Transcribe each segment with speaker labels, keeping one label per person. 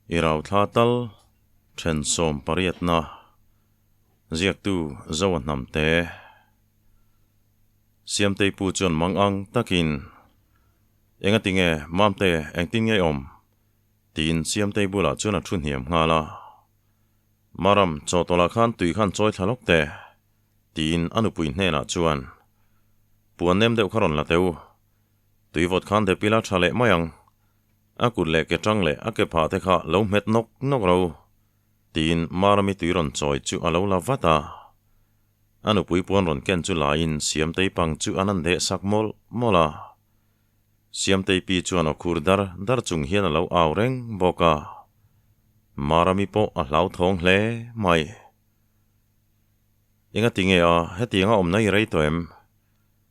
Speaker 1: Irau thatal then som pariat na ziak tu zawan namte siam te pu chon mangang takin enga tinge mamte engtin nge om tin siam te bula chona thun hiam ngala maram chotola khan tui khan choi thalok te tin anu pui hne na chuan puan nem deuh kharon la teu tui vot khan de pila thale mayang akut le ke tang le ake pha te kha lo met nok ro tin marami tui ron choi chu alo la vata anu pui puan ron ken chu la in siam te pang chu anan de sakmol mola siam te pi chuan okhur dar chung hian alo aw reng boka marami po a hlau thong hle mai inga tinge a hetinga om nai rei toem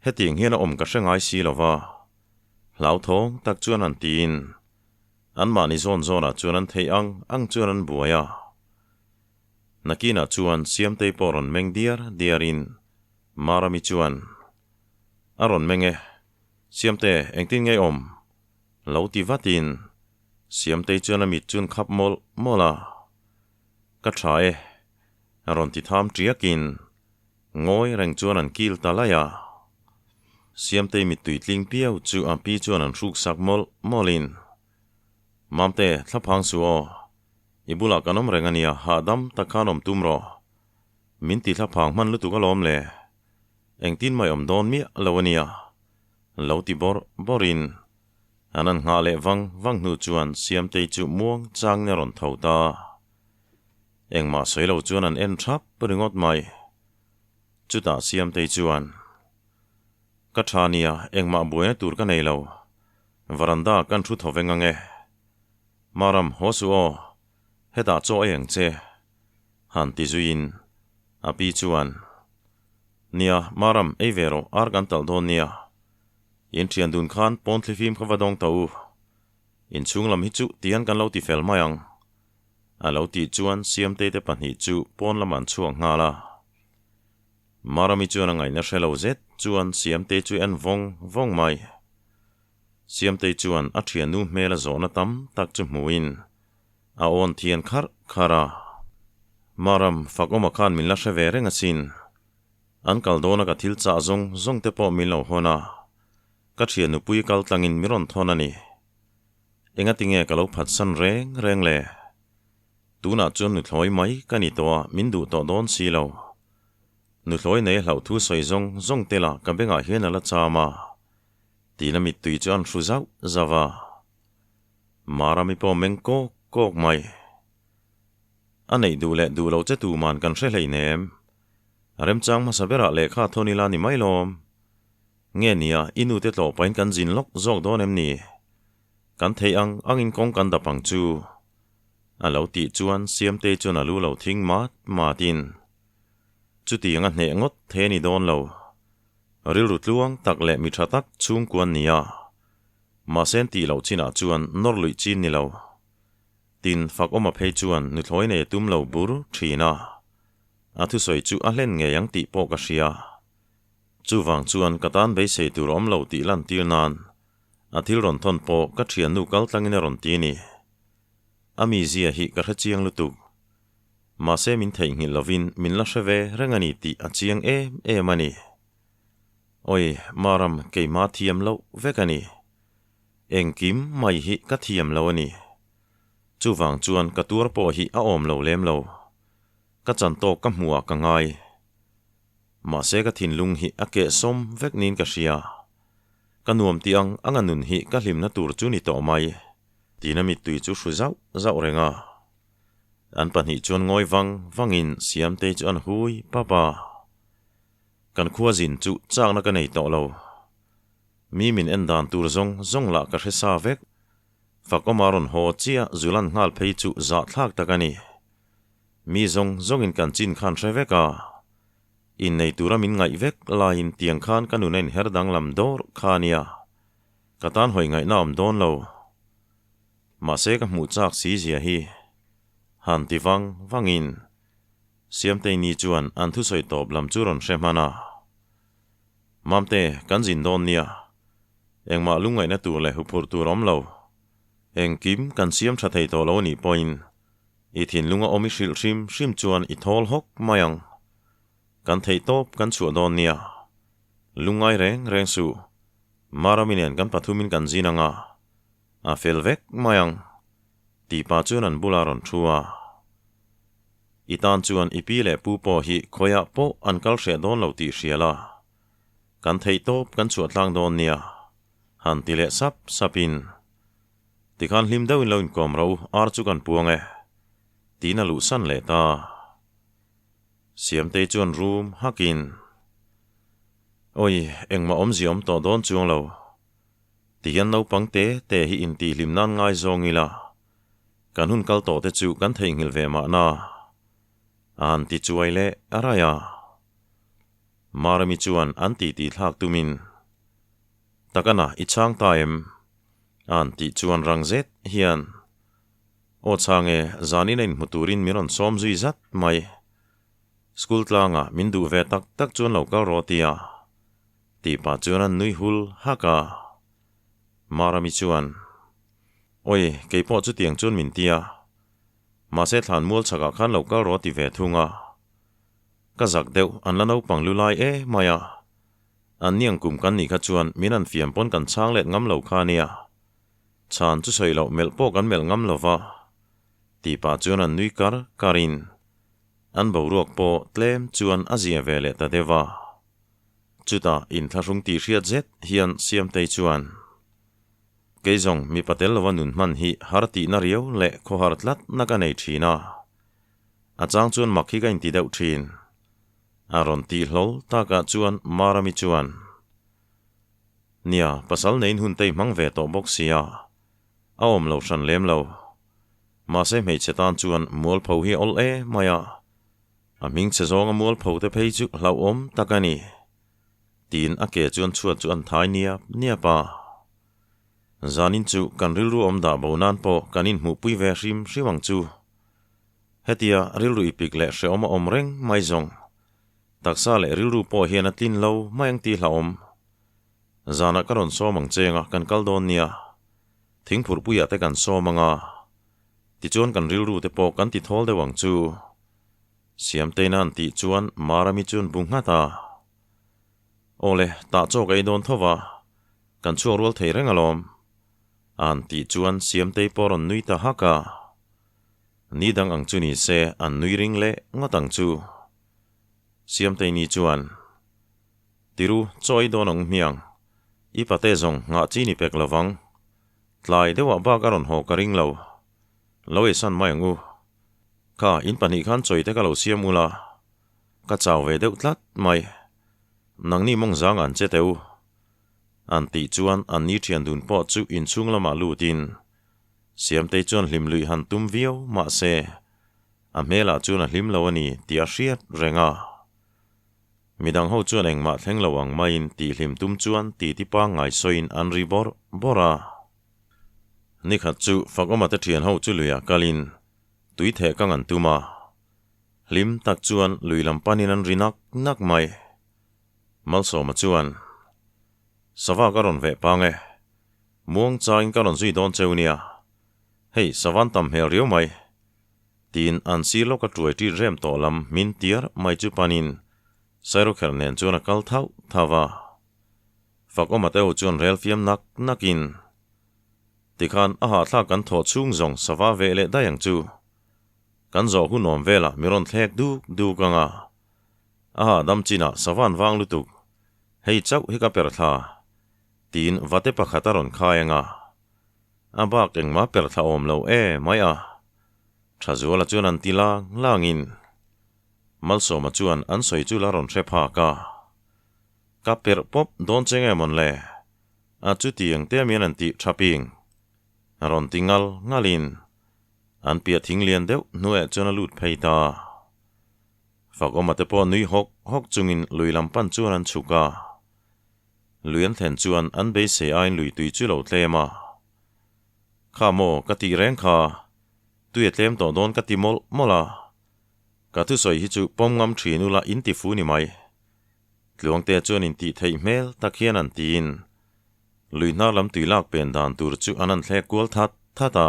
Speaker 1: heting hian om ka hrengai si lova hlau thong tak chuan an tin an mani zon a chuan an thei ang chuan an buaya nakina chuan siam te poron meng diarin marami chuan aron menge siam te engtin nge om lo ti vatin siam te chuan ami chun khap mola ka thae aron ti tham triakin ngoi reng chuan an kil talaya siam te mi tui tling piau chu an pi chuan an ruk sak molin mamte thlaphang suo ibula kanom rengania hadam takhanom tumro minti thlaphang man lutu kalom le engtin mai om don mi lawania lauti borin anan nga le wang nu chuan siam te chu muang chang ne ron thota engma soilo chuan an en thap pringot mai chuta siam te chuan kathania engma buena tur ka nei lo varanda kan thu thovenga nge maram hosuo heta cho eng che han ti zuin api chuan nia maram evero argantal donia in thian dun khan pontlifim khawadong tau in chunglam hi chu tian kan lo ti fel mayang a lo ti chuan siam te pahni chu pon laman chuang ngala marami chuan angai na hrelo zet chuan siam te chu an vong mai siam te chuan a thian nu mela zona tam tak chu muin a on thian khara maram fakoma khan min la hre renga sin an kaldona ka thil cha zong te po min lo hona ka thian nu pui kal tlangin miron thonani enga tinge ka lo phat san reng le tuna chun nu thloi mai kani to min du to don si lo nu thloi nei hlau thu soi zong tela ka benga hian ala chama tinami tui chuan hruzau zawa marami po mengko kok mai anei du lo che tu man kan hre hlei nem rem chang ma sabera le kha thonila ni mai lom nge nia inu te tlo pain kan jin lok zok don em ni kan thei angin kong kan da pang chu alo ti chuan siam te chuan alu lo thing ma tin chu ti anga hne ngot the ni don lo ril ru tluang tak le mi tha tak chung kwan nia ma sen ti lo china chuan nor lui chin ni lo tin fak oma phei chuan nu thloi ne tum lo bur thina athu soi chu a hlen nge yang ti po ka hria chu wang chuan katan be sei tur om lo ti lan tir nan athil ron thon po ka thian nu kal tlangin ron ti ni ami zia hi ka hrachiang lutuk ma se min thei ngi lovin min la hrewe rengani ti achiang mani oi maram ke ma thiam lo vekani engkim mai hi ka thiam lo ani chu wang chuan ka tur po hi a om lo lem lo ka chan to ka hmuwa ka ngai ma se ka thin lung hi ake som vek nin ka hria ka nuam tiang anganun hi ka hlim na tur chu ni to mai tinami tui chu zau renga an pahnih chuan ngoi wangin siam te chuan hui papa kan khua zin chu chakna ka nei to lo mi min en dan tur zong la ka hresa vek fakomaron ho chia zulan ngal phei chu za thlak takani mi zongin kan chin khan hreveka in nei tura min ngai vek la in tiang khan kanunen herdang lam dor khania katan hoi ngai nam don lo ma se ka mu chak si zia hi han ti wangin siam te ni chuan an thu soi top lam churon hremana mamte kan jin don nia engma lungai na tur le hupur tur om lo eng kim kan siam tha thei to lo ni point I thin lunga omi shim chuan I thol hok mayang kan thei top kan chu don nia lungai reng su maraminen kan pathumin kan zinanga a felvek mayang ti pa chuan an bularon thua itan chuan ipi le pu po hi khoya po an kal hre don lo ti hriala kan thei top kan chu tlang don nia han ti le sapin ti khan hlim deuh in lo in kom ro ar chu kan puange tina lu san le ta siam te chuan room hakin oi engma om ziom to don chuang lo tian no pangte te hi in ti hlim nan ngai zongila kan hun kal to te chu kan thei ngil ve ma na an ti chuai le araya marami chuan an ti thak tumin takana ichang taim an ti chuan rangzet hian o change zaninen muturin miron som zui zat mai school tlanga mindu ve tak chuan local rotia ti pa chuan an nui hul haka marami chuan oi keipo chu tiang chuan min tia ma se thlan mul chaka khan local roti ve thunga ka zak deuh an lano panglulai maya an niang kum kan ni kha chuan min an fiam pon kan chang let ngam lo kha nia chan chu soi lo mel po kan mel ngam lova ti pa chuan an nui karin an boruak po tlem chuan azia vele ta dewa chuta in tharung ti hriat zet hian siam tei chuan keizong mi patel lawanun man hi harti na riau le kho hartlat na ka nei thina achang chuan makhi ka in ti deuh thin aron ti hlol ta ka chuan marami chuan nia pasal nein hun tei mang ve to bok sia awm lo san lem lo ma se mei chetan chuan mol pho hi ol maya a ming che zong a mol pho te phei chu hlau om takani tin a ke chuan chuan thai nia pa zanin chu kan rilru om da bonan po kanin mu pui ve hriwang chu hetia rilru ipik le hre om reng mai zong taksa le rilru po hian atlin lo mayang ti hlaom zana karon somang chenga kan kaldon nia thingphur puya te kan somanga ti chuan kan rilru te po kan ti thol dewang chu siam te nan ti chuan marami chun bungha ta ole ta chok ei don thowa kan chu rol thei rengalom an ti chuan siam te poron nui ta haka ni dang ang chu ni se an nui ring le ngatang chu siam te ni chuan tiru choi donong miang ipate zong nga chi ni pek lawang tlai dewa ba karon ho ka ring lo loe san mayangu ka in pani khan choi te ka lo siam ula ka chaw ve deuh tlat mai nang ni mong zang an che teu an ti chuan an ni thian dun po chu in chung lama lu tin siam te chuan hlim lui han tum viau ma se a mela chuan a hlim lo ani tia hriat renga midang ho chuan engma thleng lawang main ti hlim tum chuan ti pa ngai soin an ri bora ni khat chu fakoma te thian ho chu luya kalin tui the kang an tuma hlim tak chuan luilam panin an rinak nak mai malso ma chuan sawa karon ve pange muang chain karon zui don cheunia hei sawan tam her riu mai tin an silo ka tuai ti rem to lam min tiar mai chu panin sairo khernen chuan kal thau thawa fakoma te ho chuan rel fiam nakin tikhan aha thla kan tho chung zong sawa vele dayang chu kan zo hu nom vela miron thlek du kanga aha dam china sawan wang lutuk hei chau hi ka per thla tin vate pakhataron khayenga aba kengma per tha om lo maya thazuala chuan an tila langin malso ma chuan an soi chu laron threpa ka per pop don chenge mon le a chu tiang te mian an ti thaping aron tingal ngalin an pia thinglian deuh nuwe chuan a lut pheita fakoma te po nui hok chungin luilam pan chuan an chuka luyan thlen chuan an be se ain lui tui chu lo tlema kha mo ka ti reng kha tuye tlem to don ka ti mola ka tu soi hi chu pom ngam thinu la in ti fu ni mai tluang te chuan in ti thei mel takhian an tin lui na lam tui lak pen dan tur chu anan thle kual that ท่าตา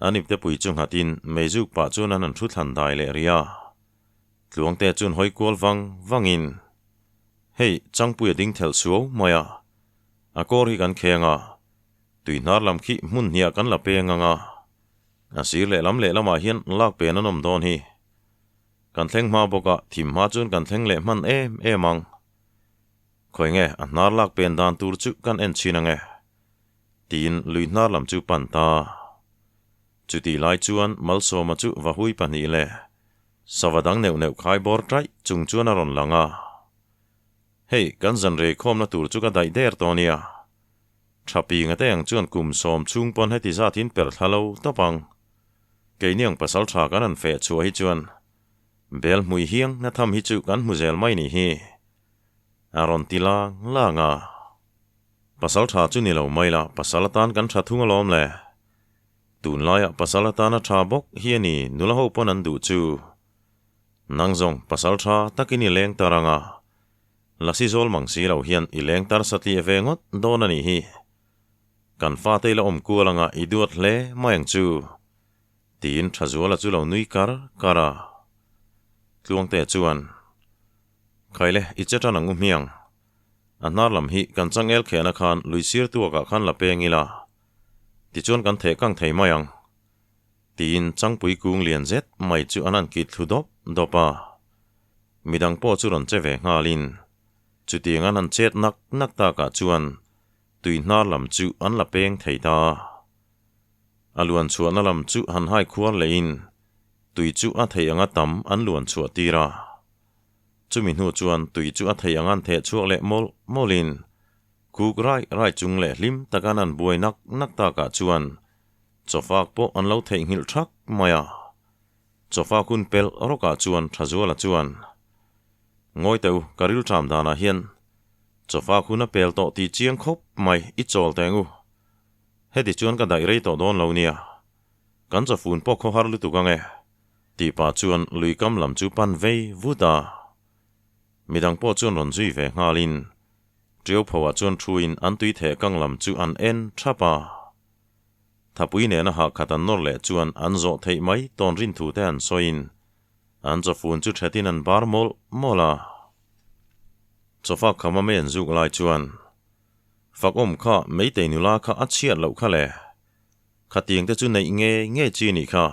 Speaker 1: อันนี้แต่ปุยจงหัดินไม่จุกป่าจวนนั้นชุดทันได้เลยเรียหลวงแต่จวนหอยกวลวังอินเฮ้ยจังปุยดิ้งเทลชัวมายอากอริกันเคียงตุยนาร์ลำขี้มุนเหียกันละเปียงอาศิเล่ลำเล่ละมาเฮียนลากเปียนนมโดนฮีกันเทงมาบอกทิมมาจนกันเทงเล่มันมังคอยเงอันนาร์ลากเปียนดานตูร์จุกันเอ็นชินังตีนลุยนาร์ลำจูปันตาจุดีไลจวนมัลโซมาจุวะหุยปันนีเล่สวัสดังเนวขายบอร์ไตรจุงจวนอรอนลังเฮ้ยกันจันเรคอมนาตูร์จุกันได้เดร์ตอนีชับปีงแต่ยังจวนกลุ่มสอมชุงปนให้ติซาทินเปิดฮัลโหลตบังเกยเนียงปัสสาวะกันนันเฟะชัวให้จวนเบลมุยเฮียงนัทำฮิจุกันมุเซลไม่นี่ฮีอารอนติลางลางปัสสาวะจุนี่เราไม่ละปัสสาวะตานกันชัดทุ่งล้อมเลยตูนลายปัสสาวะตานชาบกเฮียนี่นุลาหูปนันดูจูนังซงปัสสาวะตะกินี่เลงตารังลักซิโซลมังสีเราเฮียนอีเลงตาร์สติเอเวงดโดนันนี่ฮีกันฟ้าเตยละกัวลังอีดูดเล่ไม่ยังจูตีนทะจัวละจูเรานุยการะลวงเตจวนใครเล่อิจฉานังเมียงอันนาร์ลำฮีกันจังเอลเขนักขันลุยซีร์ตัวกับขันละเปงิลาติจวนกันเทกังเทไม่ยังตีนจังปุยกุงเลียนเจ็ดไม่จูอันนั้นกิดทุดปะมีดังพ่อจูรันเจเวงาลินจุดที่งานนั้นเจ็ดนักตากะจวนตุยนาร์ลำจูอันละเปงเทตาอลวนชัวนาลำจูหันให้ควรเลยนตุยจูอันเทยังอัตมอันลวนชัวตีระจูมินหูจวนตุยจูอันเทยังอันเทชัวเละโมลินกูกไรจุงเละลิมตะการนันบวยนักตากะจวนจฟากโปอันเล่าเทหิลทักมายจฟาคุณเปลรกะจวนทะจัวละจวนงอยเตวการิลทามดานาเฮียนจฟาคุณเปลโตตีเจียงคบไม่อิจโจลแตงูเฮดิจวนกันได้เรยโตโดนเหล่านี้กันจะฟูนปอกเขาฮาร์ลุตุกังตีป่าจวนลุยกำลำจูปันเววูดามีดังพ่อจวนรอนจุยเวงาลินเจียวพว่าจวนทรูอินอันตุยเทกังลำจูอันเอ็นทราปาถ้าปุยเนนะหักขัดอันนอร์เล่จวนอันโจเทไม่ตอนรินทูเตอันโซอินอันจะฟูนจุดเทตินันบาร์โมลาจะฟักขมาเมนจุกลายจวนฟักข้าไม่เตนุลาข้าอัดเชียดเหล่าข้าเล่ข้าเตียงแต่จุนในเงจีนี่ข้า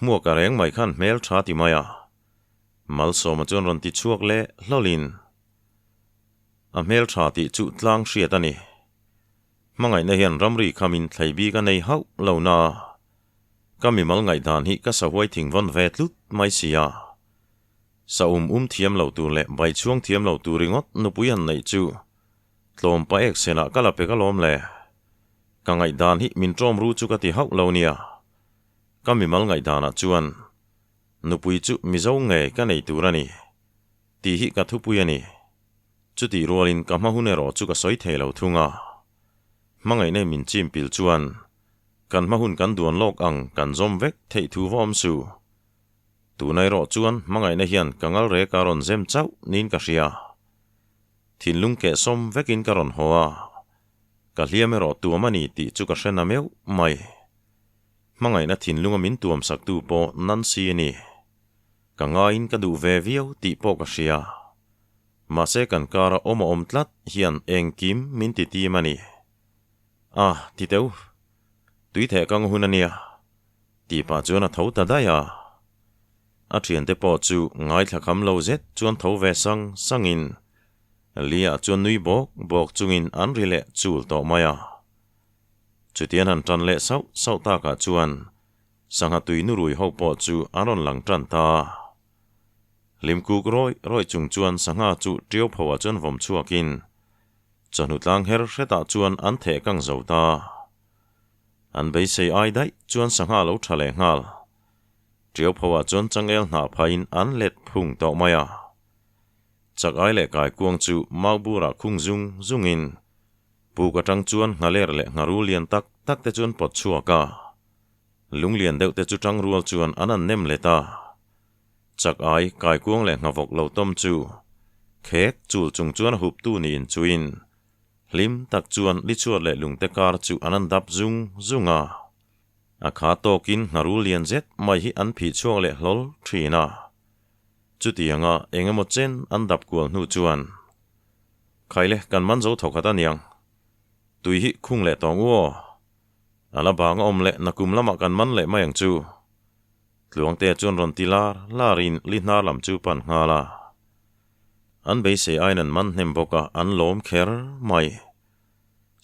Speaker 1: มัวกระแรงไม่ขันเมลชาติมายามัลโซมาจวนรอนติชวกเล่ลอลินเมลชาติจุดลางเชียตันนี่มังไงในเห็นรำรีคามินไทยบีกันในเฮาเหล่านาก็มีมัลไงดานฮิก็สวยถึงวันเวทลุดไม่เสียสาวเทียมเหล่าตัวเล่ใบช่วงเทียมเหล่าตัวริงดนุปุยันในจูลมไปเอกเสนาก็ละเปก็ลมเล่กังไงดานฮิมินจอมรู้จุกติเฮาเหล่านี้ก็มีมัลไงดานะจวนนุปุยจุมิเจ้าไงกันในตัวนี่ตีฮิกัทุปุยันนี่จุดที่รัวลินกับมาหุนเนรอจุกสอยเทเหล่าทุ่งมังไงในมินจิมปิลจวนกันมาหุนกันดวนโลกอังกันจอมเวกเททูวอมสูตัวในรอจวนมังไงในเฮียนกังอัลเรการอนเซมเจ้านินกะเชียทินลุงเกสมเวกินการอนหัวกะเลียมรอตัวมันนี่ติจุกเชนนาเมวไม่มังไงนะทินลุงมินตัวมสักตูโปนันซีนี่กังอินกะดูเววิวติโปกะเชียมาเสกันการะอมตลัดเฮียนเองกิมมินติตีมันนี่ติเตวตุยเทกังหุนเนียตีป่าจวนเท้าตาได้อาเทียนเตปอจูง่ายถ้าคำเล่าเจ็ดจวนเท้าเวสังอินเลียจวนนุยบอกจุงอินอันริเละจูลต่อมาจุดเทียนหันจันเละเศร้าตากะจวนสังหตุยนุรุยหกปอจูอารอนหลังจันตาลิมกูกร้อยจุงจวนสังหาจูเดียวพว่าจนวมชัวกินจนหุดลังเฮร์เรตาจวนอันเทกังเจ้าตาอันเบยเซไอได้จวนสังหาเหลาทะเลงาลเดียวพว่าจนจังเอลหน้าพายินอันเล็ดพุ่งต่อมาจากไอเล็กไก่กวงจูมาบูระคุงจุงอินปูกระจังจวนงาเลร์เล็งารูเลียนตักแต่จวนปดชัวกาลุงเลียนเดวแต่จุจังรัวจวนอันนั้นเนมเลตาจากไอไก่กวงเล็งาวกเหลาต้มจูเค้กจูจุงจวนหุบตู้นีนจูอิน lim tak chuan li chuat le lung te kar chu anan dap zunga a kha tokin ngaru lian zet mai hi an phi chuak le hlol thina chu tianga engemaw chen an dap kual hnu chuan khaile kan man zo thokhat aniang tui hi khung le tong wo ala bang om le nakum lama kan man le mayang chu tluang te chuan ron tilar larin li hnar lam chu pan ngala an be se ainan man hnem boka an lom kher mai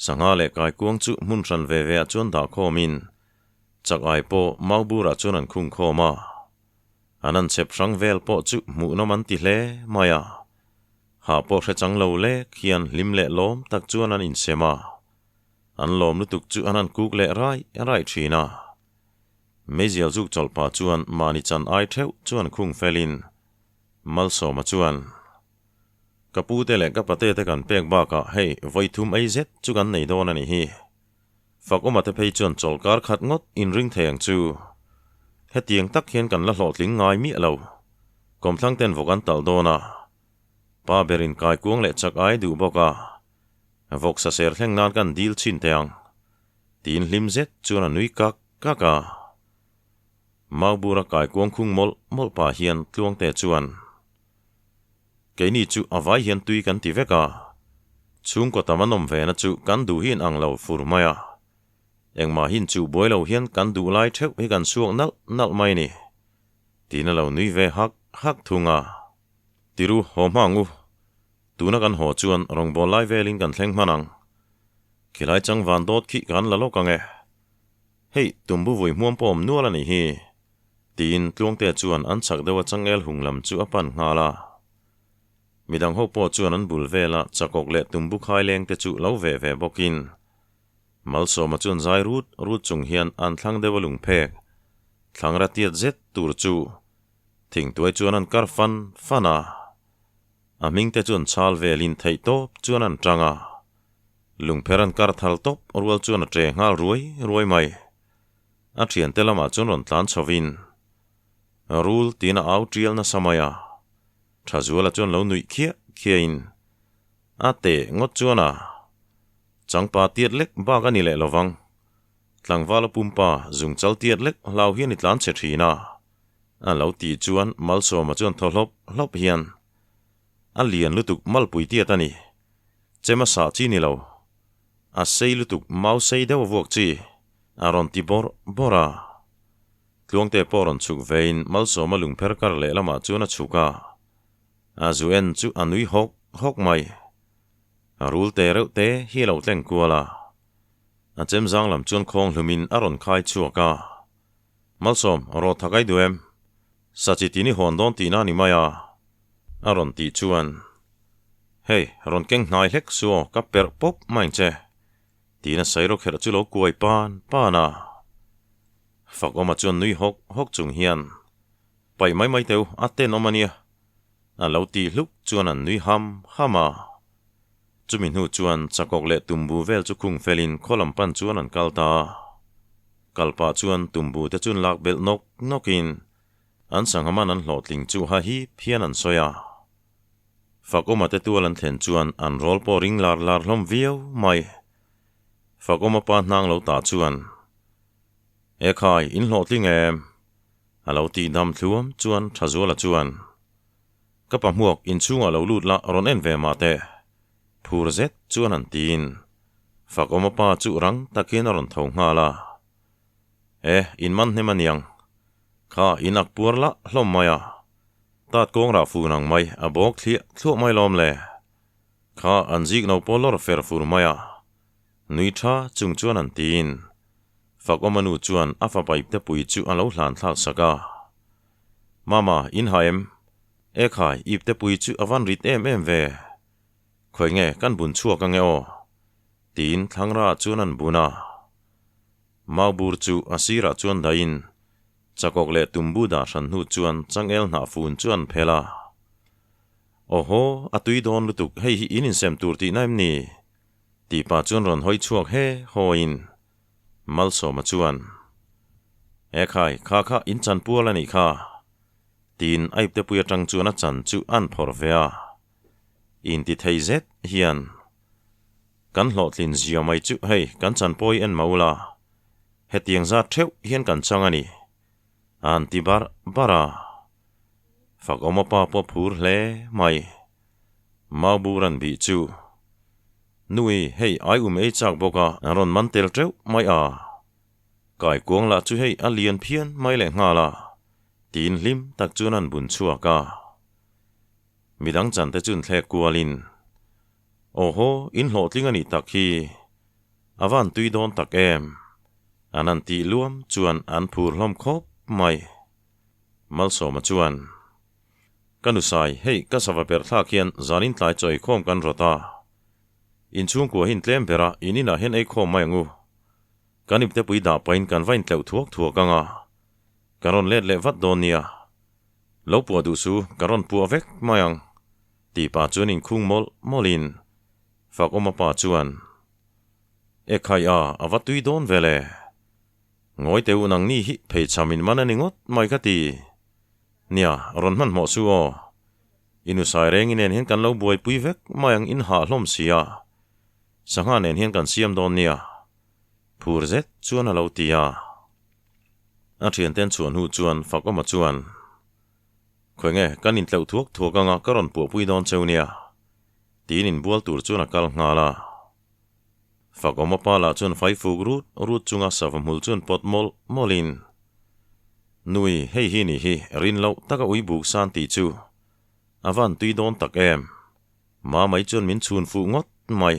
Speaker 1: sanga le kai kuang chu mun ran ve ve chuan da khomin chak ai po maubura chuan an khung khoma anan chep rang vel po chu mu no man ti hle maya ha po hre chang lo le khian lim le lom tak chuan an in sema an lom lu tuk chu anan kuk le rai thina mezial zuk cholpa chuan mani chan ai theu chuan khung felin malso ma chuan kapute le kapate te kan pek ba ka hei voithum ai zet chu kan nei don ani hi fakoma te phei chuan cholkar khat ngot in ring theng chu hetiang tak hian kan la hlotling ngai mi alo komthlang ten vokan tal dona pa berin kai kuang le chak ai du boka vok sa ser thleng nan kan dil chin teang tin lim zet chuan anui kaka maubura kai kuang khung mol pa hian tluang te chuan keini chu avai hian tui kan ti veka chung ko tamanom ve na chu kan du hin ang lo furmaya engma hin chu boilo hian kan du lai theu hi kan suak nal mai ni tina lo nui ve hak thunga tiru homangu tuna kan ho chuan rong bol lai velin kan thleng manang khilai chang van dot khi kan la lo kange hei tumbu voi muam pom nuala ni hi tin tluang te chuan an chak dewa changel hunglam chu apan ngala midang ho po chuan an bul vela chakok le tumbu khai leng te chu lo ve bokin malso ma chuan zai rut chung hian an thlang dewa lung phek thlangra tiat zet tur chu thing tuai chuan an kar fana a ming te chuan chal velin thei top chuan an tanga lung pheran kar thal top rual chuan a tre ngal ruai mai a thian te lama chuan ron tlan chhovin rul tina au trial na samaya thazuala chuan lo nui khia in ate ngot chuana changpa tiat lek ba ka ni le lovang tlangwala pumpa zung chal tiat lek lau hian itlan che thina a lo ti chuan malso ma chuan tholop hian a lian lutuk malpui tiat ani chema sa chi ni lo a sei lutuk mau sei dewa vok chi aron ti bora tluang te poron chuk vein malso ma lung pher kar le lama chuan a chuka a zuen chu anui hok mai a rul te reuh te hi lo tleng kuala a chem zang lam chuan khong hlumin aron khai chuaka malsom ro thakai duem sachi tini hon don tina ni maya aron ti chuan hei ron keng hnai hlek suo ka per pop main che tina sairo kher chu lo kuai pana fakoma chuan nui hok chung hian pai mai teu aten omania a lo ti hluk chuan an nui hama chumin hu chuan chakok le tumbu vel chu khung felin kholam pan chuan an kalta kalpa chuan tumbu te chun lak bel nokin an sanghaman an hlotling chu ha hi phian an soya fakoma te tualan thlen chuan an rol po ring lar hlom viau mai fakoma pa hnang lo ta chuan e khai in hlotling em alo ti dam thluam chuan thazuala chuan kapa muak in chunga lo lut la ron en ve ma te phur zet chuan an tin fakoma pa chu rang takin ron thau ngala in man hnemaniang kha inak purla hlom maya tat kong ra fu nang mai abok thlu mai lom le kha anjik no polor fer fur maya nui tha chung chuan an tin fakoma nu chuan afa pai te pui chu alo hlan thlak saka mama in haem khai ip te pui chu avan rit em ve khoi nge kan bun chua ka nge o tin thangra chuan an buna maubur chu asira chuan dain chakok le tumbu da ran hu chuan changel na fun chuan phela oho atui don lutuk hei hi inin sem tur ti naim ni ti pa chuan ron hoi chuak he hoin malso ma chuan khai kha in chan puala ni kha tin aip te puya tang chuan a chan chu an phor vea in ti thei zet hian kan hlot lin zia mai chu hei kan chan poi en maula hetiang za theu hian kan changani an ti bara fak oma pa po phur hle mai mau buran bi chu nui hei ai ei chak boka ron man tel treu mai a kai kuang la chu hei alian phian mai le nga la tin lim tak chunan bun chua ka midang chan te chun thle kualin oho in hlo tlingani takhi avan tui don tak em anan ti luam chuan an phur hlom khop mai mal so ma chuan kanusai hei ka sawa per thla khian zanin tlai choi khom kan rota in chung ko hin tlem bera inina hen ei khom mai ngu kanip te pui da pain kan vain tlau thuak anga karon let le vat donia lo pu du su karon pu avek mayang ti pa chuan in khung molin fak oma pa chuan e khai a avatui don vele ngoi te unang ni hi phei chamin manani ngot mai ka ti nia ron man mo su o inu sai reng inen hen kan lo buai pui vek mayang in ha hlom sia sanga nen hen kan siam don nia phur zet chuan alo tia a thian ten chuan hu chuan fak oma chuan khoenge kan in tlau thuak anga karon pu pui don cheunia tin in bual tur chuan akal ngala fak oma pa la chuan fai fuk rut chunga savamhul chuan potmol molin nui hei hi ni hi rin lo taka ui buk san ti chu avan tui don tak em ma mai chuan min chun fu ngot mai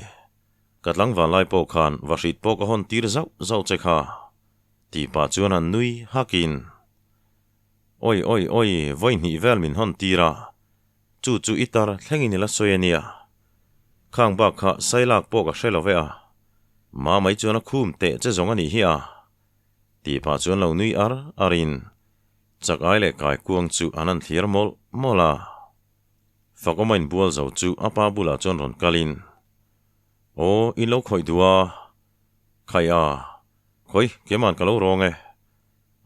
Speaker 1: katlang van lai po khan varit po ka hon tir zau che kha ti pa chuan an nui hakin oi voi ni vel min hon tira chu itar thlengin la soyania khang ba kha sailak po ka hrelowe a ma mai chuan a khum te che zong ani hi a ti pa chuan lo nui arin chak ai le kai kuang chu anan thlir mola fakomain bual zo chu apa bula chuan ron kalin o in lo khoi duwa khai a khoi keman ka lo rong e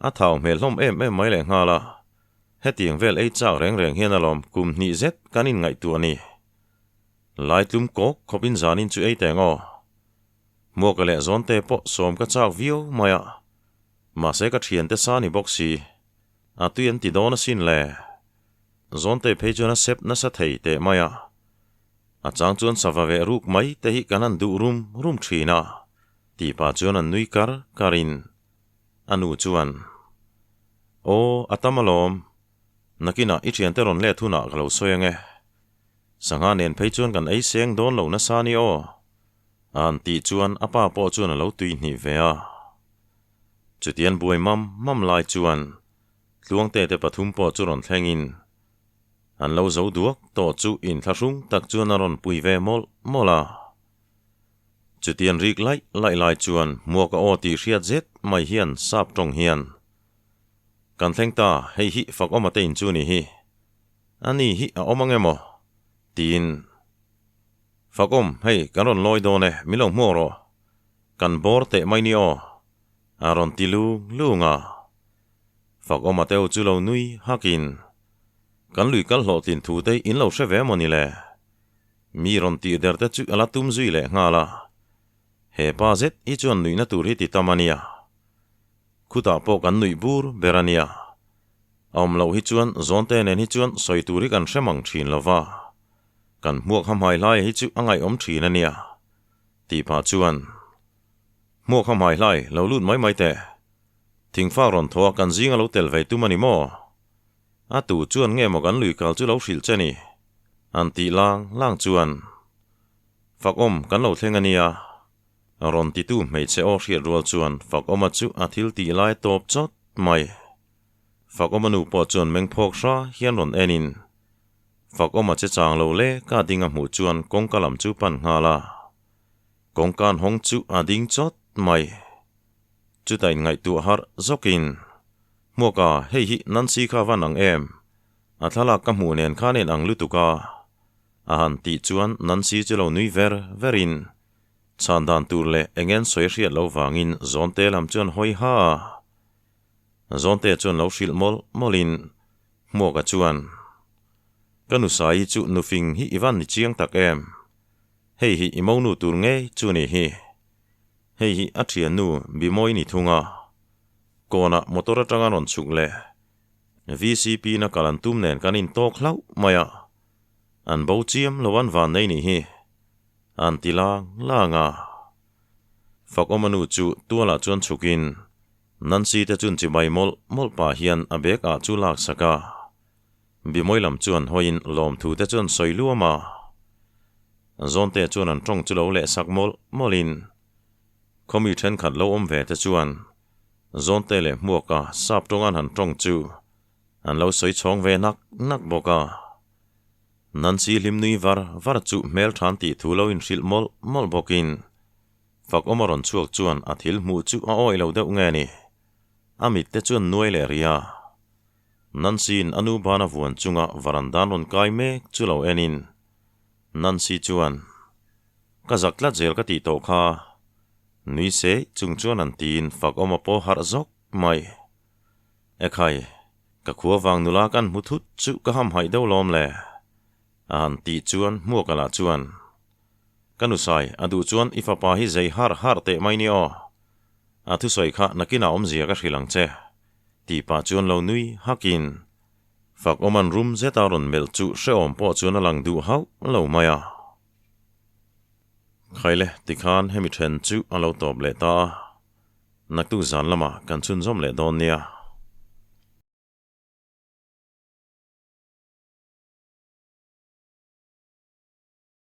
Speaker 1: a thau mel hlom em mai le nga la hetiang vel ei chak reng hian alom kum ni zet kanin ngai tu ani lai tlum kok khopin zanin chu ei tengo mo ka le zon te po som ka chak view maya ma se ka thian te sa ni boxi a tuyen ti don sin le zon te phejona sep na sa thei te maya a chang chuan sawa ve ruk mai te hi kanan du rum thina ti pa chuan an nui karin anu chuan o atamalom nakina ichian te ron le thuna galo soyange sanga nen pheichon kan ei seng don lo na sa ni o an ti chuan apa po chuan lo tui ni ve a chutian buai mam lai chuan tluang te pathum po chu ron thlengin an lo zo duak to chu in thlahung tak chuan a ron pui ve mola chutian rik lai chuan muaka o ti hriat zet mai hian sap tong hian kan thlengta hei hi fak oma te in chu ni hi ani hi a omangemo tin fakom hei kan ron loi done milong moro kan bor te mai ni o aron tilu lunga fak oma te chu lo nui hakin kan lui kal hlo tin thu te in lo hre ve moni le mi ron ti der te chu ala tum zui le ngala he pa zet I chuan nui na tur hi ti tamania khuta po kan nui bur berania om lo hi chuan zon te nen hi chuan soi turi kan hremang thin lova kan muak hamhai lai hi chu angai om thin ania ti pa chuan muak hamhai lai lo lut mai te thing fa ron tho kan zinga lo tel ve tu mani mo a tu chuan nge mo kan lui kal chu lo hril chani an ti lang chuan fakom kan lo thlengania ron ti tu mei che o hriat rual chuan fakoma chu a thil ti lai top chot mai fakoma nu po chuan meng phok hra hian ron enin fakoma che chang lo le ka dinga mu chuan kongkalam chu pan ngala kongkan hong chu a ding chot mai chu tai ngai tu har zokin moka hei hi nansi kha wanang em a thala ka mu nen khanen ang lutuka a han ti chuan nansi chelo nui verin chandan tur le engen soi hriat lo wangin zonte lam chuan hoi ha zonte chuan lo hril molin moka chuan kanu sai chu nufing hi iwan ni chiang tak em hei hi imau nu tur nge chu ni hi hei hi athian nu bimoi ni thunga kona motor atanga ron chuk le VCP na kalantum nen kanin tok hlau maya an bo chiam lowan van nei ni hi an tilang langa fak omanu chu tuala chuan chukin nansi te chun chi bai mol pa hian abek a chu lak saka bimoi lam chuan hoin lom thu te chuan soiluama zon te chuan an tong chu lo le sak molin khomi then khat lo om ve te chuan zon te le muaka sap tongan han tong chu an lo soi chong ve nak boka nansi limnui var chu mel than ti thu lo in hril mol bokin fak omaron chuak chuan a thil mu chu a oi lo deuh nge ni amit te chuan nuai le ria nansin anu bana vuan chunga varandan ron kai mek chu lo enin nansi chuan ka zakla zel ka ti to kha nui se chung chuan an tin fak oma po har zok mai ekhai ka khuwa wang nula kan muthut chu ka ham hai deuh lom le an ti chuan muakala chuan kanusai adu chuan ifapa hi zei har te mai ni o athu soi kha nakina omzia ka hrilang che ti pa chuan lo nui hakin fak oman room zetaron mel chu hreom po chuan alang du hau lo maya khaile tikhan hemi then chu alo top le ta naktu zan lama kan chun zom le don nia